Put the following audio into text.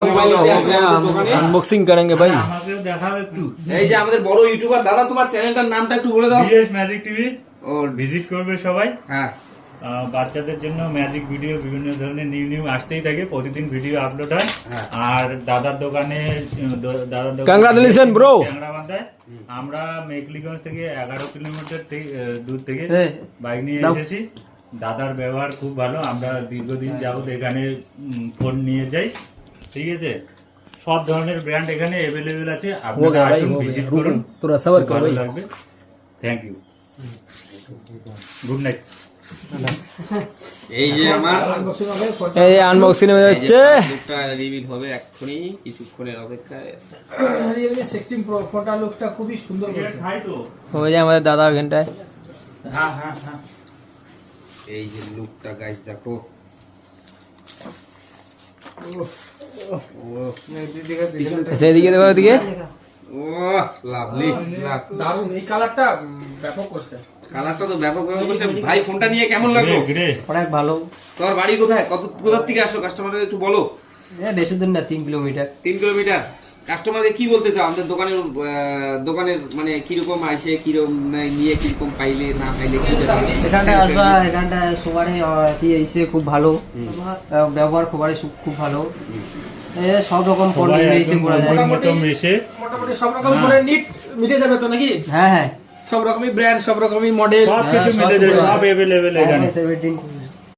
Unboxing करेंगे भाई। এই যে আমাদের বড় ইউটিউবার দাদা, তোমার চ্যানেলটার নামটা একটু বলে দাও। বিএস ম্যাজিক টিভি ও ভিজিট করবে সবাই। হ্যাঁ, বাচ্চাদের জন্য ম্যাজিক ভিডিও বিভিন্ন ধরনের নিউ আসতেই থাকে, প্রতিদিন ভিডিও আপলোড হয়। আর দাদার দোকানে Congratulations, bro. চ্যাংড়াবান্ধায় আমরা মেকলিগঞ্জ থেকে 11 কিলোমিটার দূর থেকে বাইক নিয়ে এসেছি। দাদার ব্যবহার খুব ভালো, আমরা দীর্ঘদিন যাবত এখানে ফোন নিয়ে যাই। ঠিক আছে, সব ধরনের ব্র্যান্ড এখানে অ্যাভেলেবেল আছে, আপনারা আসুন, ভিজিট করুন, थोड़ा सबर ভালো करो লাগবে। Thank you, good night. এই যে আমার এই আনবক্সিং হয়ে যাচ্ছে, লুকটা রিভিল হবে এক্ষুনি, কিছুক্ষণের অপেক্ষায়। Realme 16 Pro ফোনটা লুকসটা খুবই সুন্দর করেছে। হয়ে যায় আমাদের দাদা ঘন্টায়। হ্যাঁ হ্যাঁ হ্যাঁ, এই যে লুকটা গাইস দেখো, সেদিকে দেখো, ওদিকে ও লাভলি, দারুণ, এই কালারটা ব্যাপক করছে। কালারটা তো ব্যাপক ভাবে করছে ভাই। ফোনটা নিয়ে কেমন লাগলো? অনেক ভালো। তোমার বাড়ি কোথায়, কোথা থেকে আসো? কাস্টমারদের একটু বলো। বেশি দূর না, 3 কিলোমিটার। 3 কিলোমিটার। কাস্টমারদের কি বলতে চাও আমাদের দোকানের মানে কিরকম আসে, কিরকম নিয়ে, কিরকম পাইলে না পাইলে? এখানটা আসবা, এখানটা সবারই এসে খুব ভালো ব্যবহার, খুব ভালো। সব রকম পণ্য এসে করা যায়। মোটামুটি সব রকম করে নিট মিটে যাবে তো নাকি? হ্যাঁ হ্যাঁ, সব রকমই ব্র্যান্ড, সব রকমই মডেল, সব কিছু মিলে যাবে, সব অ্যাভেলেবেল এখানে। 17